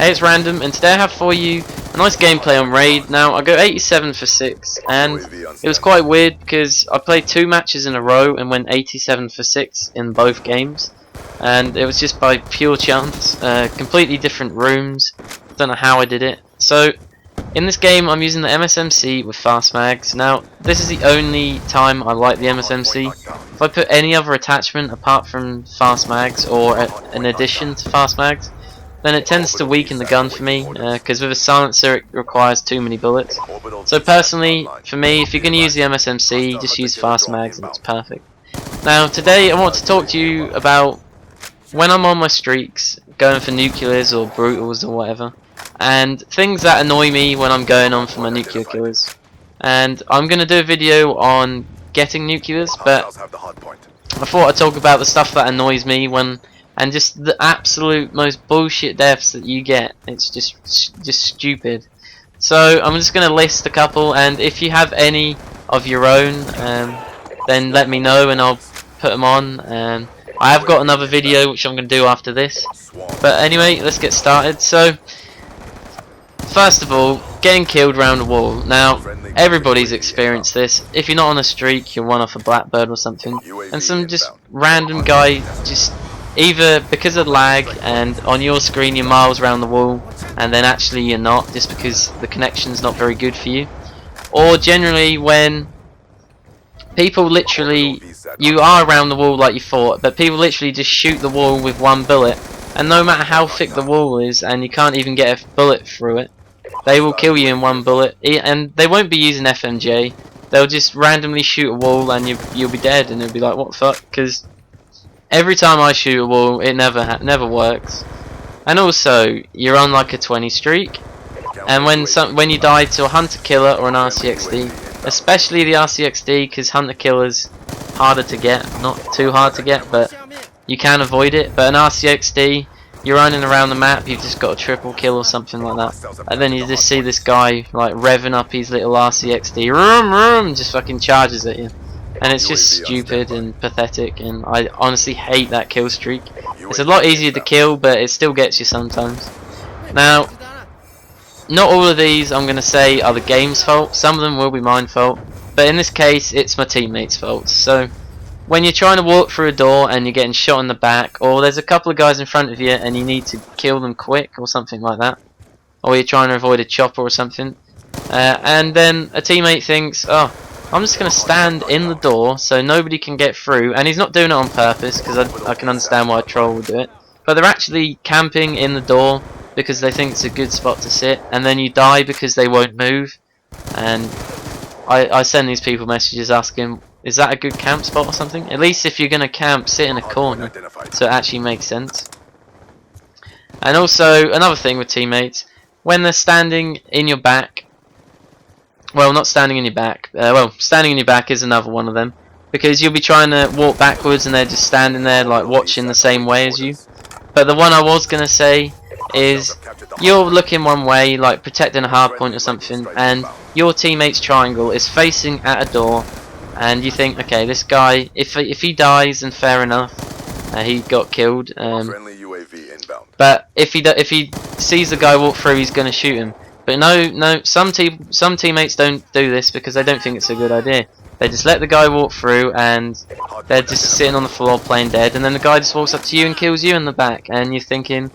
Hey, it's Random, and today I have for you a nice gameplay on Raid. Now, I go 87 for 6, and it was quite weird because I played 2 matches in a row and went 87 for 6 in both games. And it was just by pure chance, completely different rooms. Don't know how I did it. So, in this game I'm using the Msmc with fast mags. Now, this is the only time I like the Msmc. If I put any other attachment apart from fast mags or an addition to fast mags, then it tends to weaken the gun for me, because with a silencer it requires too many bullets. So personally, for me, if you're going to use the Msmc, just use fast mags and it's perfect. Now today I want to talk to you about when I'm on my streaks, going for nuclears or brutals or whatever, and things that annoy me when I'm going on for my nuclear killers. And I'm going to do a video on getting nuclears, but I thought I'd talk about the stuff that annoys me when, and just the absolute most bullshit deaths that you get. It's just stupid. So I'm just going to list a couple, and if you have any of your own, then let me know and I'll put them on. I have got another video which I'm going to do after this. But anyway, let's get started. So, first of all, getting killed round a wall. Now, everybody's experienced this. If you're not on a streak, you'll run off a blackbird or something, and some just random guy just either because of lag and on your screen you're miles around the wall and then actually you're not, just because the connection's not very good for you, or generally when people literally, you are around the wall like you thought, but people literally just shoot the wall with one bullet, and no matter how thick the wall is and you can't even get a bullet through it, they will kill you in one bullet. And they won't be using FMJ, they'll just randomly shoot a wall and you'll be dead, and it'll be like, what the fuck, because every time I shoot a wall, it never works. And also, you're on like a 20 streak, and when you die to a hunter killer or an RCXD, especially the RCXD, because hunter killer's harder to get, not too hard to get, but you can avoid it. But an RCXD, you're running around the map, you've just got a triple kill or something like that, and then you just see this guy like revving up his little RCXD, just fucking charges at you. And it's just stupid and pathetic, and I honestly hate that kill streak. It's a lot easier to kill, but it still gets you sometimes. Now, not all of these I'm going to say are the game's fault. Some of them will be my fault, but in this case it's my teammates' fault. So when you're trying to walk through a door and you're getting shot in the back, or there's a couple of guys in front of you and you need to kill them quick or something like that, or you're trying to avoid a chopper or something, and then a teammate thinks, oh, I'm just going to stand in the door so nobody can get through, and he's not doing it on purpose, because I can understand why a troll would do it, but they're actually camping in the door because they think it's a good spot to sit, and then you die because they won't move. And I send these people messages asking, is that a good camp spot or something? At least if you're going to camp, sit in a corner so it actually makes sense. And also, another thing with teammates, when they're standing in your back, well, not standing in your back. Standing in your back is another one of them, because you'll be trying to walk backwards and they're just standing there like watching the same way as you. But the one I was gonna say is, you're looking one way, like protecting a hardpoint or something, and your teammate's triangle is facing at a door, and you think, okay, this guy, if he dies, then fair enough, he got killed. But if he sees the guy walk through, he's gonna shoot him. But no, some teammates don't do this because they don't think it's a good idea. They just let the guy walk through and they're just sitting on the floor playing dead, and then the guy just walks up to you and kills you in the back, and you're thinking,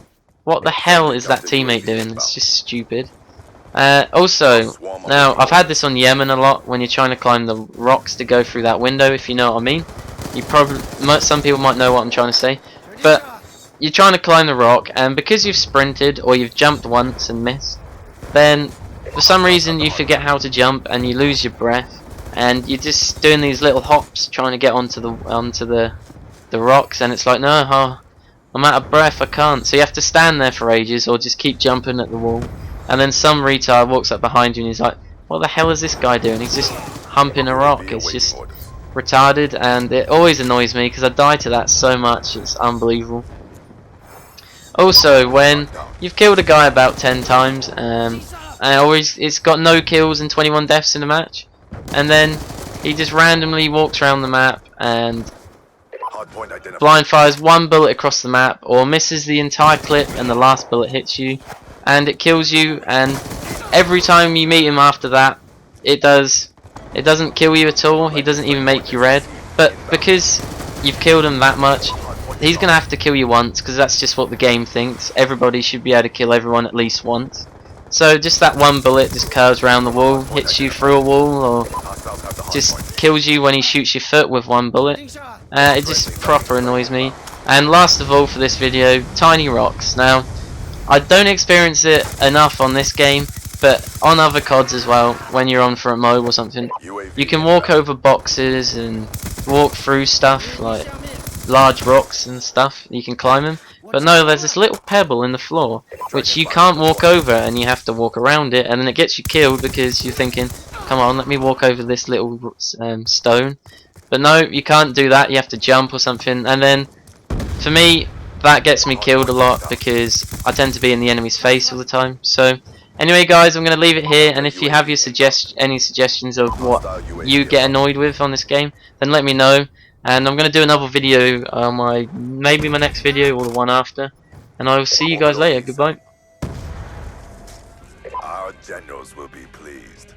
what the hell is that teammate doing? It's just stupid. Also, now I've had this on Yemen a lot, when you're trying to climb the rocks to go through that window, if you know what I mean. Some people might know what I'm trying to say, but you're trying to climb the rock, and because you've sprinted or you've jumped once and missed, then for some reason you forget how to jump and you lose your breath, and you're just doing these little hops trying to get onto the rocks, and it's like, no, I'm out of breath, I can't. So you have to stand there for ages or just keep jumping at the wall, and then some retard walks up behind you and he's like, what the hell is this guy doing? He's just humping a rock. It's just retarded, and it always annoys me because I die to that so much, it's unbelievable. Also, when you've killed a guy about 10 times, it's got no kills and 21 deaths in a match, and then he just randomly walks around the map and blind fires one bullet across the map, or misses the entire clip and the last bullet hits you, and it kills you, and every time you meet him after that, it doesn't kill you at all. He doesn't even make you red, but because you've killed him that much, he's gonna have to kill you once, because that's just what the game thinks. Everybody should be able to kill everyone at least once. So just that one bullet just curves around the wall, hits you through a wall, or just kills you when he shoots your foot with one bullet. It just proper annoys me. And last of all for this video, tiny rocks. Now, I don't experience it enough on this game, but on other CODs as well, when you're on for a MOB or something, you can walk over boxes and walk through stuff like large rocks and stuff. You can climb them, but no, there's this little pebble in the floor which you can't walk over, and you have to walk around it, and then it gets you killed because you're thinking, come on, let me walk over this little stone. But no, you can't do that. You have to jump or something, and then for me that gets me killed a lot because I tend to be in the enemy's face all the time. So anyway guys, I'm going to leave it here, and if you have your any suggestions of what you get annoyed with on this game, then let me know, and I'm going to do another video on maybe my next video or the one after, and I will see you guys later. Goodbye. Our generals will be pleased.